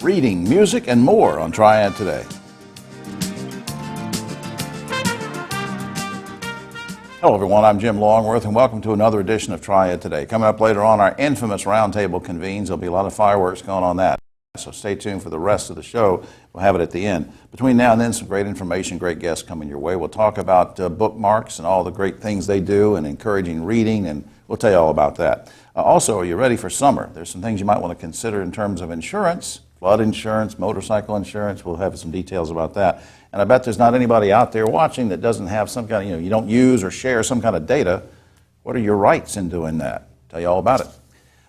reading, music, and more on Triad Today. Hello everyone, I'm Jim Longworth and welcome to another edition of Triad Today. Coming up later on, our infamous roundtable convenes. There'll be a lot of fireworks going on that. So stay tuned for the rest of the show. We'll have it at the end. Between now and then, some great information, great guests coming your way. We'll talk about bookmarks and all the great things they do and encouraging reading, and we'll tell you all about that. Also, are you ready for summer? There's some things you might want to consider in terms of insurance, flood insurance, motorcycle insurance. We'll have some details about that. And I bet there's not anybody out there watching that doesn't have some kind of, you don't use or share some kind of data. What are your rights in doing that? Tell you all about it.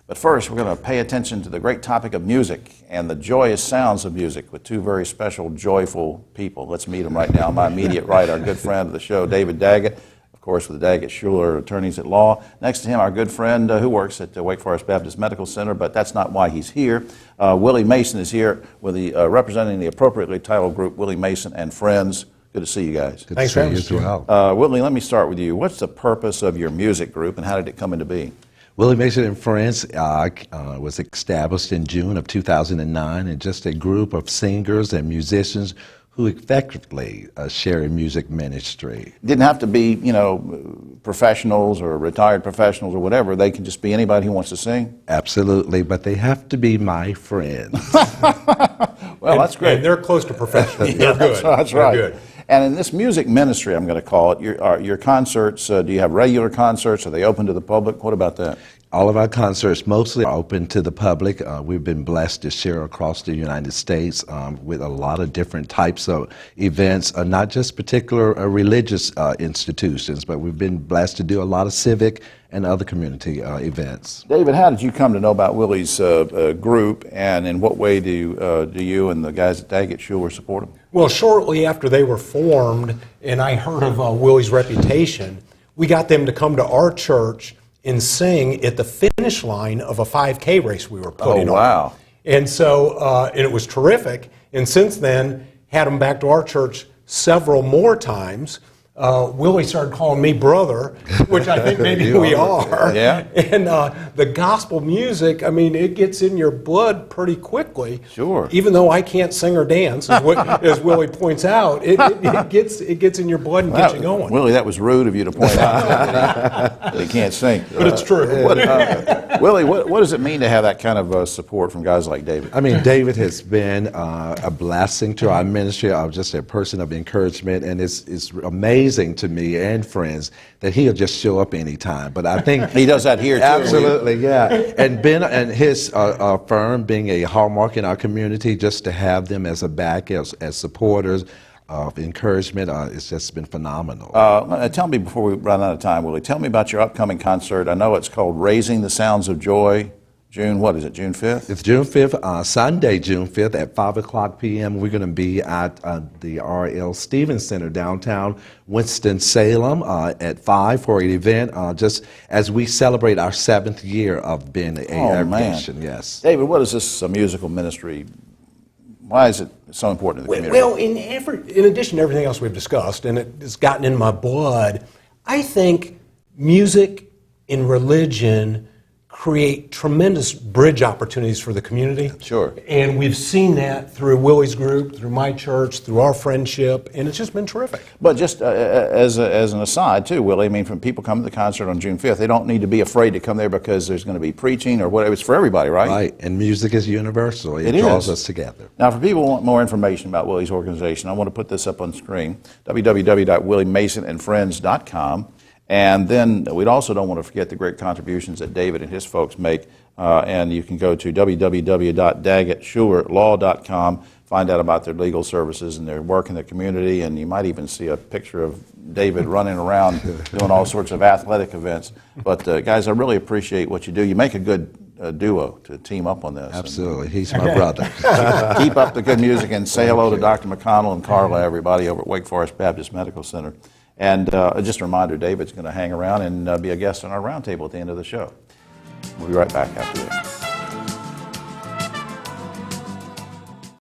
But first, we're going to pay attention to the great topic of music and the joyous sounds of music with two very special, joyful people. Let's meet them right now. On my immediate right, our good friend of the show, David Daggett, of course, with the Daggett Schuler Attorneys at Law. Next to him, our good friend who works at Wake Forest Baptist Medical Center, but that's not why he's here. Willie Mason is here with representing the appropriately titled group, Willie Mason and Friends. Good to see you guys. Thanks for having us. Willie, let me start with you. What's the purpose of your music group and how did it come into being? Willie Mason and Friends was established in June of 2009, and just a group of singers and musicians who effectively share in music ministry. Didn't have to be, professionals or retired professionals or whatever. They can just be anybody who wants to sing? Absolutely, but they have to be my friends. Well, that's great. And they're close to professional. They're good. That's right. They're good. And in this music ministry, I'm going to call it, your concerts, do you have regular concerts? Are they open to the public? What about that? All of our concerts mostly are open to the public. We've been blessed to share across the United States with a lot of different types of events, not just particular religious institutions, but we've been blessed to do a lot of civic and other community events. David, how did you come to know about Willie's group, and in what way do you and the guys at Daggett Schuler support them? Well, shortly after they were formed, and I heard of Willie's reputation, we got them to come to our church and sing at the finish line of a 5K race we were putting on. Oh, wow. And so, and it was terrific. And since then, had them back to our church several more times. Willie started calling me brother, which I think maybe we are. Yeah. And the gospel music, it gets in your blood pretty quickly. Sure. Even though I can't sing or dance, as Willie points out, it gets in your blood and gets you going. Willie, that was rude of you to point out that he can't sing. But it's true. Willie, what does it mean to have that kind of support from guys like David? David has been a blessing to our ministry, just a person of encouragement, and it's amazing to me and friends that he'll just show up anytime. But I think he does that here too. Absolutely, yeah. And Ben and his firm being a hallmark in our community, just to have them as a back, as supporters of encouragement, it's just been phenomenal. Tell me before we run out of time, Willie, tell me about your upcoming concert. I know it's called Raising the Sounds of Joy. June 5th? It's June 5th, Sunday, June 5th at 5 o'clock p.m. We're going to be at the R.L. Stevens Center downtown Winston-Salem at 5 for an event just as we celebrate our 7th year of being a aggregation. Yes. David, what is this musical ministry? Why is it so important to the community? Well, in addition to everything else we've discussed, and it's gotten in my blood, I think music and religion create tremendous bridge opportunities for the community. Sure. And we've seen that through Willie's group, through my church, through our friendship, and it's just been terrific. But just as an aside too, Willie, when people come to the concert on June 5th, they don't need to be afraid to come there because there's going to be preaching or whatever. It's for everybody, right? Right, and music is universal. It draws us together. Now, for people who want more information about Willie's organization, I want to put this up on screen, www.williemasonandfriends.com. And then we also don't want to forget the great contributions that David and his folks make. And you can go to www.daggettschulerlaw.com, find out about their legal services and their work in the community. And you might even see a picture of David running around doing all sorts of athletic events. But guys, I really appreciate what you do. You make a good duo to team up on this. Absolutely. He's my brother. Keep up the good music and say hello to Dr. McConnell and Carla, everybody over at Wake Forest Baptist Medical Center. And just a reminder, David's going to hang around and be a guest on our roundtable at the end of the show. We'll be right back after this.